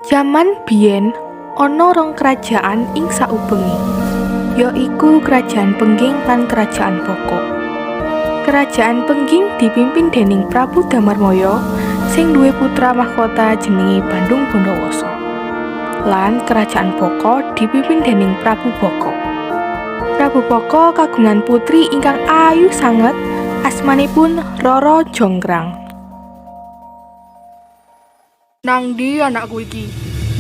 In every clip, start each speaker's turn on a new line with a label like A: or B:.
A: Jaman biyen ana rong kerajaan ing saubengi, ya iku Kerajaan Pengging lan Kerajaan Pokok. Kerajaan Pengging dipimpin déning Prabu Damarmaya sing duwe putra mahkota jenenge Bandung Bondowoso. Lan Kerajaan Pokok dipimpin déning Prabu Boko. Prabu Boko kagungan putri ingkang ayu sanget, asmanipun Roro Jonggrang.
B: Nang ndi anakku iki?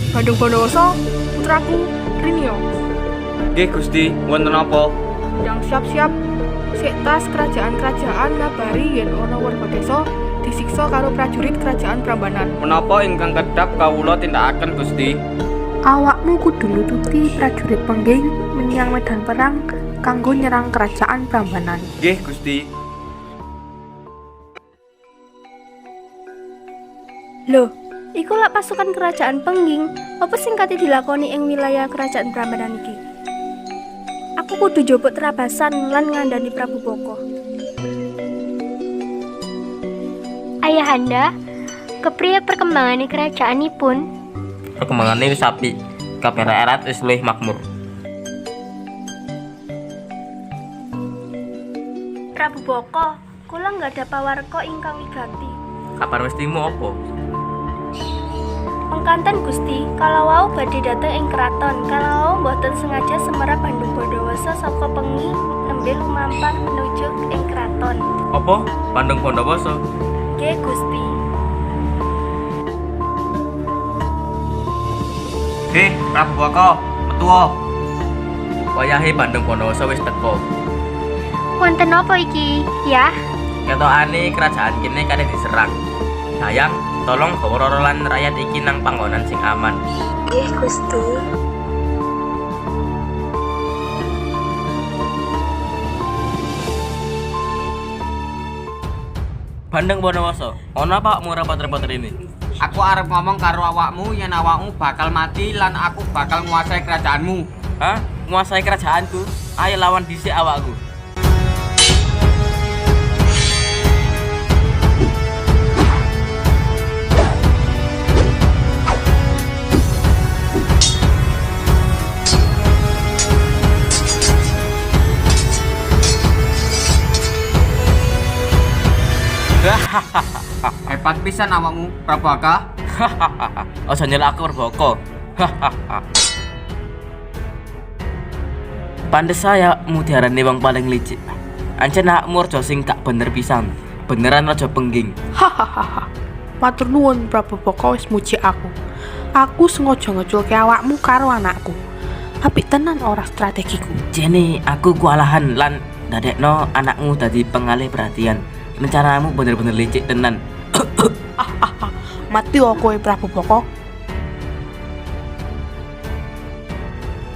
B: Bandung Bondowoso, putraku Rinyo.
C: Nggih Gusti, wonten apa?
B: Yang siap-siap sik tas kerajaan-kerajaan ngabari yen ana warga desa disiksa karo prajurit kerajaan Prambanan.
C: Menapa ingkang kedap kawula tindakaken Gusti?
A: Awakmu kudu nututi prajurit Pengging menyang medan perang kanggo nyerang kerajaan Prambanan.
C: Nggih Gusti.
D: Loh, iku lak pasukan kerajaan Pengging, apa sing kate dilakoni ing wilayah kerajaan Prambanan iki? Aku kudu njupuk terabasan lan ngandani Prabu Boko. Ayahanda, kepriye perkembangan kerajaanipun?
E: Perkembangannya wis apik, kabeh rakyat wis luwih makmur.
D: Prabu Boko, kula nggak ada pawarka ingkang wiganti.
E: Kabar mestimu apa?
D: Mengkanten Gusti, kalau wau badhe dateng ing kraton, kalau wau mboten sengaja semerap Bandung Bondowoso saka Pengi nembe lumampah menuju ing kraton.
E: Apa? Bandung Bondowoso?
D: Nggih Gusti.
C: Prabu Boko, metu.
E: Wayahe Bandung Bondowoso wis teko.
D: Wonten apa iki, ya?
E: Ketokane kerajaan kene kare diserang. Sayang, tolong gawa Roro lan rakyat iki nang panggonan sing aman.
D: Nggih Gusti.
E: Bandung Bondowoso, ana apa mu repot-repot ini?
C: Aku arep ngomong karo awakmu yen awakmu bakal mati lan aku bakal nguasai kerajaanmu.
E: Hah? Nguasai kerajaanku? Ayo lawan dhisik awakku.
C: Hebat pisan awakmu, Prabu Boko.
E: Ojo nyelak aku Boko. Pantes saya mu diarani wong paling licik. Ancen hakmu raja sing gak bener pisan. Beneran raja Pengging.
A: Hahaha. Matur nuwun Prabu Boko wis muji aku. Aku sengaja ngeculke awakmu karo anakku. Apik tenan ora strategiku.
E: Jene aku kualahan lan dadekno anakmu dadi pengalih perhatian. Rencanamu bener-bener licik tenan.
A: Mati kowe Prabu Boko.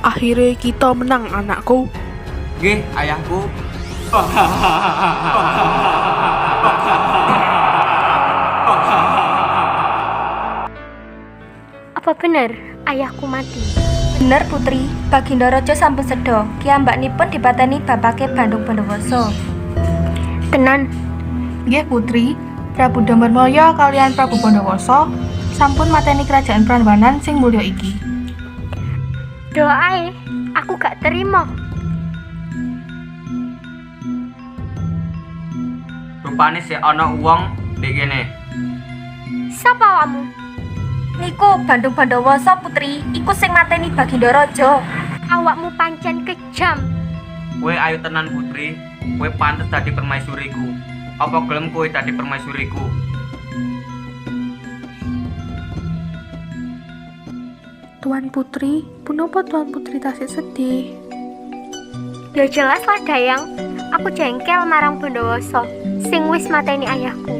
A: Akhirnya kita menang anakku.
C: Nggih, ayahku.
D: Apa bener ayahku mati? Bener Putri, Baginda Raja sampun seda. Kiyambaknipun dipateni bapake Bandung Bondowoso. Tenan.
B: Nggih Putri, Prabu Damarmaya kalian Prabu Bondowoso sampun mateni kerajaan Prambanan sing mulya iki.
D: Doae, aku gak terima.
C: Rupane sik ana wong ndek kene.
D: Sapa awakmu? Niku Bandung Bondowoso Putri, iku sing mateni Baginda Raja. Awakmu pancen kejam.
C: Kowe ayu tenan Putri, kowe pantes dadi permaisuriku. Apa gelem kowe dadi permaisuriku?
A: Tuan Putri, punapa Tuan Putri tasih sedih?
D: Ya jelas lah Dayang, aku jengkel marang Bondowoso sing wis mateni ayahku.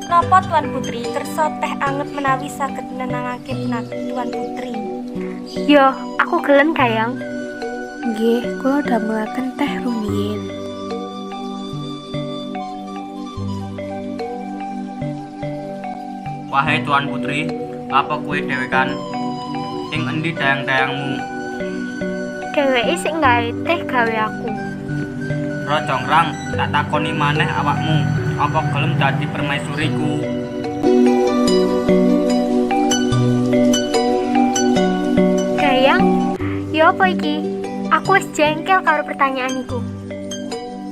D: Napa Tuan Putri kersa teh anget menawi saged nenangake penat Tuan Putri? Yo, aku gelem Dayang.
A: Nggih, kula damelaken teh rumiyin.
C: Wahai Tuan Putri, apa kowe dhewe kan? Ing endi dayang-dayangmu?
D: Dheweke sing gawe teh gawe aku.
C: Roro Jonggrang, tak takoni maneh awakmu, apa gelem dadi permaisuriku?
D: apa iki? Aku wis jengkel karo pertanyaan iku.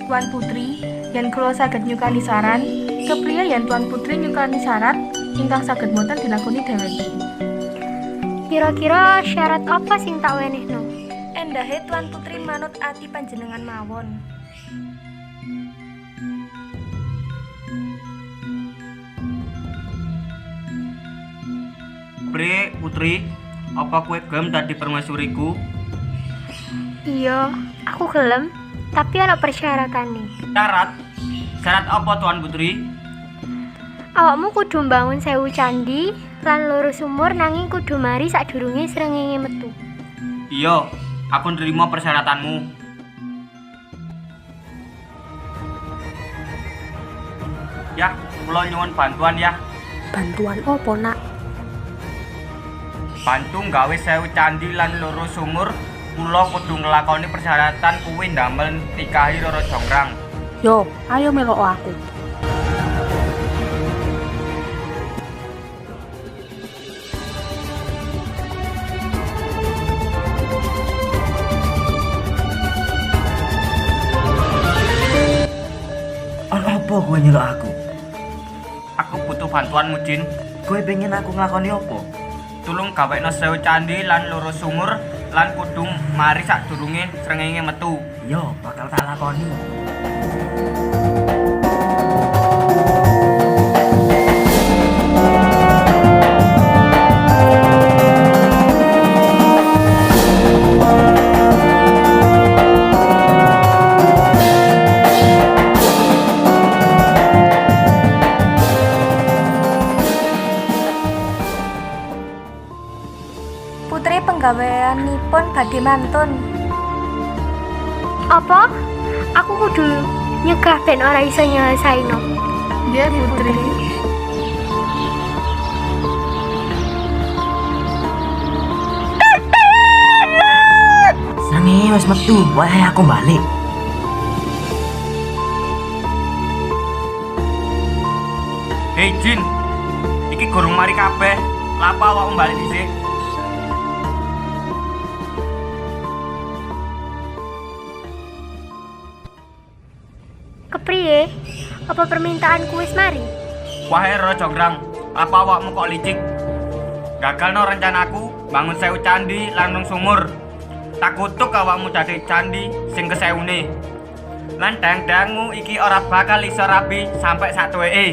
B: Tuan Putri, yen kula saged nyukani saran, kepriye yen Tuan Putri nyukani syarat ingkang saged boten dilakoni dheweke?
D: Kira-kira syarat apa sing tak wenehno?
F: Endahe Tuan Putri manut ati panjenengan mawon.
C: Bre, Putri, apa kowe gelem dadi permaisuriku?
D: Iya, aku gelem, tapi ana persyaratane.
C: Syarat? Syarat apa Tuan Putri?
D: Awakmu kudu mbangun 1000 candi lan loro sumur nanging kudu mari sadurunge srengenge metu.
C: Iya, aku nerima persyaratanmu. Ya, kula nyuwun bantuan ya.
F: Bantuan opo, Nak?
C: Bantu nggawe 1000 candi lan loro sumur. Kula kudu nglakoni persyaratan kuwi ndamel nikahi Roro Jongrang.
F: Yo, ayo melok aku.
E: Apa kowe nyeluk aku?
C: Aku butuh bantuanmu, Jin.
E: Kowe pengen aku nglakoni apa?
C: Tulung gawekno 1000 candi lan loro sumur lan kudu mari sadurunge srengenge metu.
E: Yo, bakal tak lakoni.
F: Putri penggaweanipun badhe mantun.
D: Apa? Aku kudu nyegah ben ora iso nyelesaino.
B: Nggih, Putri.
E: Srengenge wis metu, wae aku balik.
C: Hei Jin, iki gurung mari kabeh. Lapa awakmu balik dhisik?
D: Kepriye? Apa permintaanku wis mari?
C: Wahai Roro Jongrang, apa awakmu kok licik? Gagalno rencanaku bangun 1000 candi lan sumur. Tak kutuk awakmu dadi candi sing ke-1000-ne. Lan dang-dangmu iki ora bakal iso rapi sampai satuweke.